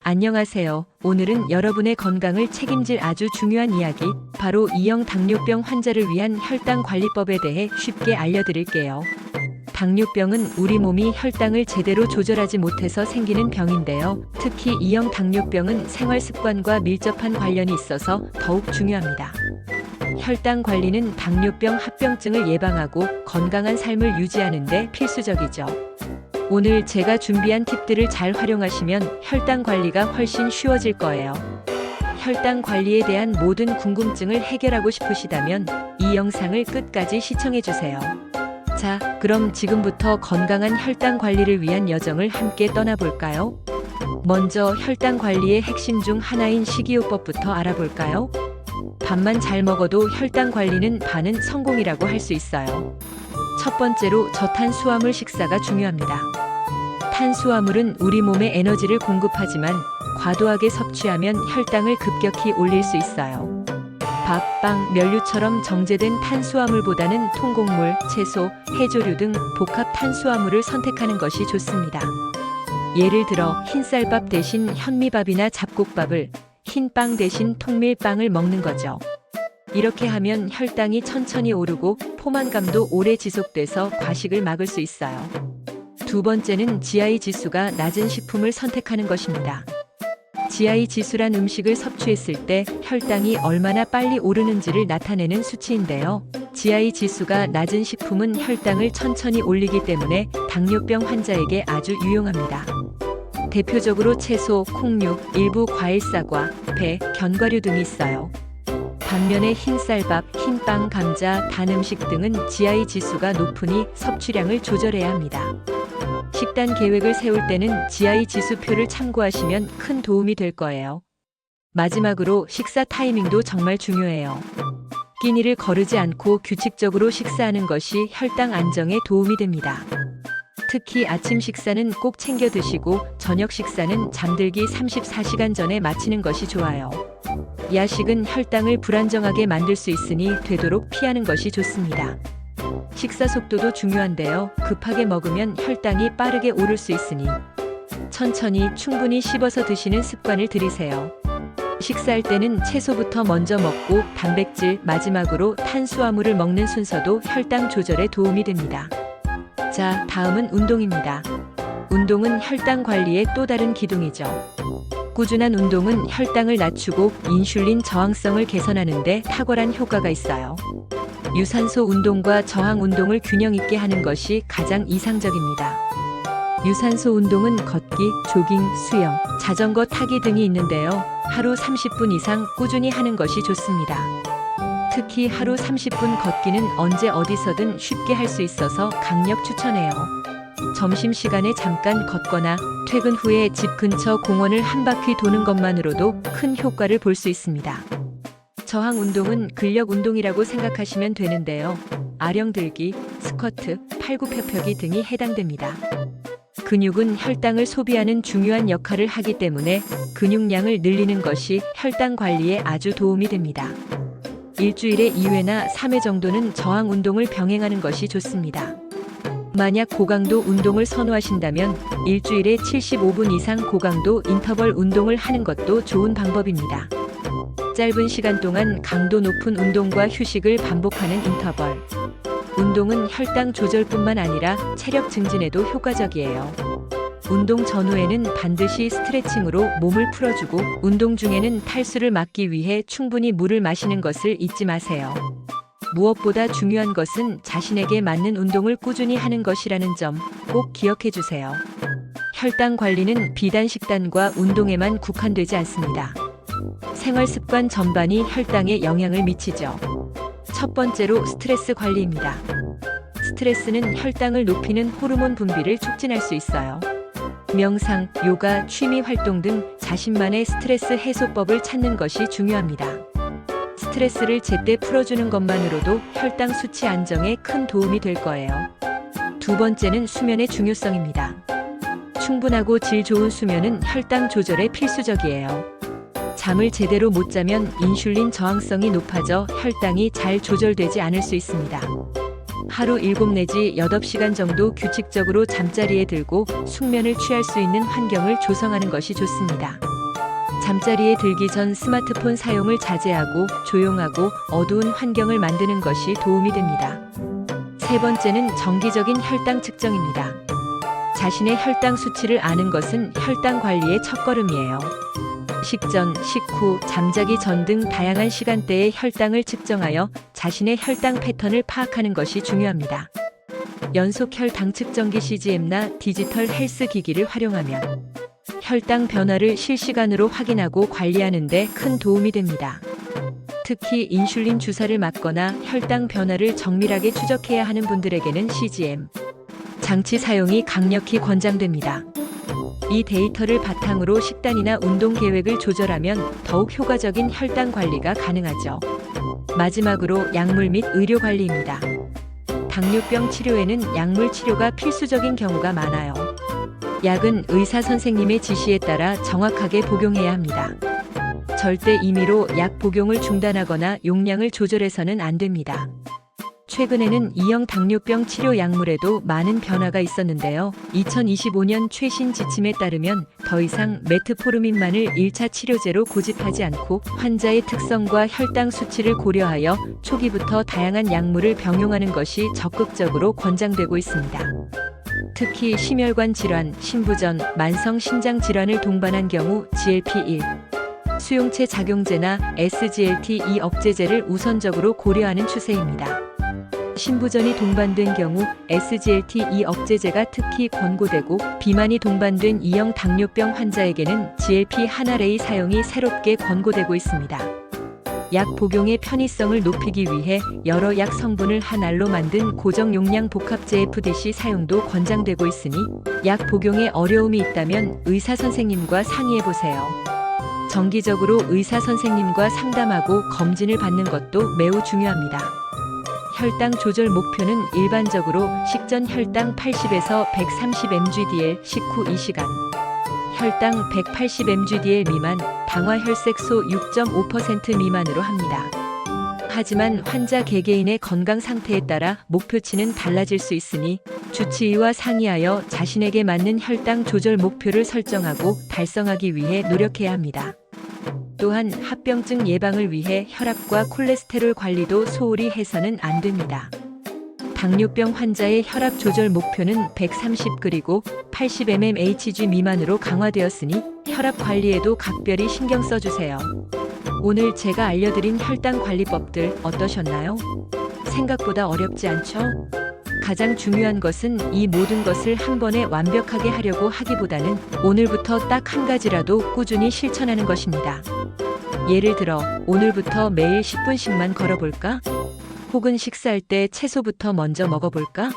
안녕하세요. 오늘은 여러분의 건강을 책임질 아주 중요한 이야기, 바로 2형 당뇨병 환자를 위한 혈당 관리법에 대해 쉽게 알려드릴게요. 당뇨병은 우리 몸이 혈당을 제대로 조절하지 못해서 생기는 병인데요. 특히 2형 당뇨병은 생활 습관과 밀접한 관련이 있어서 더욱 중요합니다. 혈당 관리는 당뇨병 합병증을 예방하고 건강한 삶을 유지하는 데 필수적이죠. 오늘 제가 준비한 팁들을 잘 활용하시면 혈당 관리가 훨씬 쉬워질 거예요. 혈당 관리에 대한 모든 궁금증을 해결하고 싶으시다면 이 영상을 끝까지 시청해주세요. 자, 그럼 지금부터 건강한 혈당 관리를 위한 여정을 함께 떠나볼까요? 먼저 혈당 관리의 핵심 중 하나인 식이요법부터 알아볼까요? 밥만 잘 먹어도 혈당 관리는 반은 성공이라고 할 수 있어요. 첫 번째로 저탄수화물 식사가 중요합니다. 탄수화물은 우리 몸에 에너지를 공급하지만 과도하게 섭취하면 혈당을 급격히 올릴 수 있어요. 밥, 빵, 면류처럼 정제된 탄수화물보다는 통곡물, 채소, 해조류 등 복합 탄수화물을 선택하는 것이 좋습니다. 예를 들어 흰쌀밥 대신 현미밥이나 잡곡밥을, 흰빵 대신 통밀빵을 먹는 거죠. 이렇게 하면 혈당이 천천히 오르고 포만감도 오래 지속돼서 과식을 막을 수 있어요. 두 번째는 GI 지수가 낮은 식품을 선택하는 것입니다. GI 지수란 음식을 섭취했을 때 혈당이 얼마나 빨리 오르는지를 나타내는 수치인데요. GI 지수가 낮은 식품은 혈당을 천천히 올리기 때문에 당뇨병 환자에게 아주 유용합니다. 대표적으로 채소, 콩류, 일부 과일, 사과, 배, 견과류 등이 있어요. 반면에 흰쌀밥, 흰빵, 감자, 단 음식 등은 GI 지수가 높으니 섭취량을 조절해야 합니다. 식단 계획을 세울 때는 GI 지수표를 참고하시면 큰 도움이 될 거예요. 마지막으로 식사 타이밍도 정말 중요해요. 끼니를 거르지 않고 규칙적으로 식사하는 것이 혈당 안정에 도움이 됩니다. 특히 아침 식사는 꼭 챙겨 드시고 저녁 식사는 잠들기 34시간 전에 마치는 것이 좋아요. 야식은 혈당을 불안정하게 만들 수 있으니 되도록 피하는 것이 좋습니다. 식사 속도도 중요한데요. 급하게 먹으면 혈당이 빠르게 오를 수 있으니 천천히 충분히 씹어서 드시는 습관을 들이세요. 식사할 때는 채소부터 먼저 먹고 단백질, 마지막으로 탄수화물을 먹는 순서도 혈당 조절에 도움이 됩니다. 자, 다음은 운동입니다. 운동은 혈당 관리의 또 다른 기둥이죠. 꾸준한 운동은 혈당을 낮추고 인슐린 저항성을 개선하는 데 탁월한 효과가 있어요. 유산소 운동과 저항 운동을 균형 있게 하는 것이 가장 이상적입니다. 유산소 운동은 걷기, 조깅, 수영, 자전거 타기 등이 있는데요. 하루 30분 이상 꾸준히 하는 것이 좋습니다. 특히 하루 30분 걷기는 언제 어디서든 쉽게 할 수 있어서 강력 추천해요. 점심시간에 잠깐 걷거나 퇴근 후에 집 근처 공원을 한 바퀴 도는 것만으로도 큰 효과를 볼 수 있습니다. 저항 운동은 근력 운동이라고 생각하시면 되는데요. 아령 들기, 스쿼트, 팔굽혀펴기 등이 해당됩니다. 근육은 혈당을 소비하는 중요한 역할을 하기 때문에 근육량을 늘리는 것이 혈당 관리에 아주 도움이 됩니다. 일주일에 2회나 3회 정도는 저항 운동을 병행하는 것이 좋습니다. 만약 고강도 운동을 선호하신다면 일주일에 75분 이상 고강도 인터벌 운동을 하는 것도 좋은 방법입니다. 짧은 시간 동안 강도 높은 운동과 휴식을 반복하는 인터벌 운동은 혈당 조절뿐만 아니라 체력 증진에도 효과적이에요. 운동 전후에는 반드시 스트레칭으로 몸을 풀어주고 운동 중에는 탈수를 막기 위해 충분히 물을 마시는 것을 잊지 마세요. 무엇보다 중요한 것은 자신에게 맞는 운동을 꾸준히 하는 것이라는 점 꼭 기억해 주세요. 혈당 관리는 비단 식단과 운동에만 국한되지 않습니다. 생활 습관 전반이 혈당에 영향을 미치죠. 첫 번째로 스트레스 관리입니다. 스트레스는 혈당을 높이는 호르몬 분비를 촉진할 수 있어요. 명상, 요가, 취미 활동 등 자신만의 스트레스 해소법을 찾는 것이 중요합니다. 스트레스를 제때 풀어주는 것만으로도 혈당 수치 안정에 큰 도움이 될 거예요. 두 번째는 수면의 중요성입니다. 충분하고 질 좋은 수면은 혈당 조절에 필수적이에요. 잠을 제대로 못 자면 인슐린 저항성이 높아져 혈당이 잘 조절되지 않을 수 있습니다. 하루 7 내지 8시간 정도 규칙적으로 잠자리에 들고 숙면을 취할 수 있는 환경을 조성하는 것이 좋습니다. 잠자리에 들기 전 스마트폰 사용을 자제하고 조용하고 어두운 환경을 만드는 것이 도움이 됩니다. 세 번째는 정기적인 혈당 측정입니다. 자신의 혈당 수치를 아는 것은 혈당 관리의 첫걸음이에요. 식전, 식후, 잠자기 전 등 다양한 시간대의 혈당을 측정하여 자신의 혈당 패턴을 파악하는 것이 중요합니다. 연속 혈당 측정기 CGM나 디지털 헬스 기기를 활용하면 혈당 변화를 실시간으로 확인하고 관리하는 데 큰 도움이 됩니다. 특히 인슐린 주사를 맞거나 혈당 변화를 정밀하게 추적해야 하는 분들에게는 CGM 장치 사용이 강력히 권장됩니다. 이 데이터를 바탕으로 식단이나 운동 계획을 조절하면 더욱 효과적인 혈당 관리가 가능하죠. 마지막으로 약물 및 의료 관리입니다. 당뇨병 치료에는 약물 치료가 필수적인 경우가 많아요. 약은 의사 선생님의 지시에 따라 정확하게 복용해야 합니다. 절대 임의로 약 복용을 중단하거나 용량을 조절해서는 안 됩니다. 최근에는 2형 당뇨병 치료 약물에도 많은 변화가 있었는데요. 2025년 최신 지침에 따르면 더 이상 메트포르민만을 1차 치료제로 고집하지 않고 환자의 특성과 혈당 수치를 고려하여 초기부터 다양한 약물을 병용하는 것이 적극적으로 권장되고 있습니다. 특히 심혈관 질환, 신부전, 만성 신장 질환을 동반한 경우 GLP-1, 수용체 작용제나 SGLT2 억제제를 우선적으로 고려하는 추세입니다. 신부전이 동반된 경우 SGLT2 억제제가 특히 권고되고 비만이 동반된 2형 당뇨병 환자에게는 GLP-1A 사용이 새롭게 권고되고 있습니다. 약 복용의 편의성을 높이기 위해 여러 약 성분을 한 알로 만든 고정 용량 복합제 FDC 사용도 권장되고 있으니 약 복용에 어려움이 있다면 의사 선생님과 상의해 보세요. 정기적으로 의사 선생님과 상담하고 검진을 받는 것도 매우 중요합니다. 혈당 조절 목표는 일반적으로 식전 혈당 80에서 130mg/dl, 식후 2시간, 혈당 180mg/dl 미만, 당화혈색소 6.5% 미만으로 합니다. 하지만 환자 개개인의 건강 상태에 따라 목표치는 달라질 수 있으니 주치의와 상의하여 자신에게 맞는 혈당 조절 목표를 설정하고 달성하기 위해 노력해야 합니다. 또한 합병증 예방을 위해 혈압과 콜레스테롤 관리도 소홀히 해서는 안 됩니다. 당뇨병 환자의 혈압 조절 목표는 130 그리고 80 mmHg 미만으로 강화되었으니 혈압 관리에도 각별히 신경 써주세요. 오늘 제가 알려드린 혈당 관리법들 어떠셨나요? 생각보다 어렵지 않죠? 가장 중요한 것은 이 모든 것을 한 번에 완벽하게 하려고 하기보다는 오늘부터 딱 한 가지라도 꾸준히 실천하는 것입니다. 예를 들어 오늘부터 매일 10분씩만 걸어볼까? 혹은 식사할 때 채소부터 먼저 먹어볼까?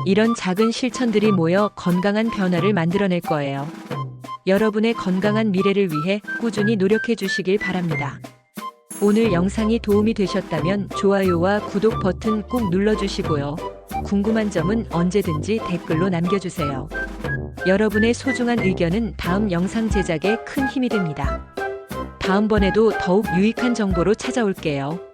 이런 작은 실천들이 모여 건강한 변화를 만들어낼 거예요. 여러분의 건강한 미래를 위해 꾸준히 노력해 주시길 바랍니다. 오늘 영상이 도움이 되셨다면 좋아요와 구독 버튼 꼭 눌러주시고요. 궁금한 점은 언제든지 댓글로 남겨주세요. 여러분의 소중한 의견은 다음 영상 제작에 큰 힘이 됩니다. 다음번에도 더욱 유익한 정보로 찾아올게요.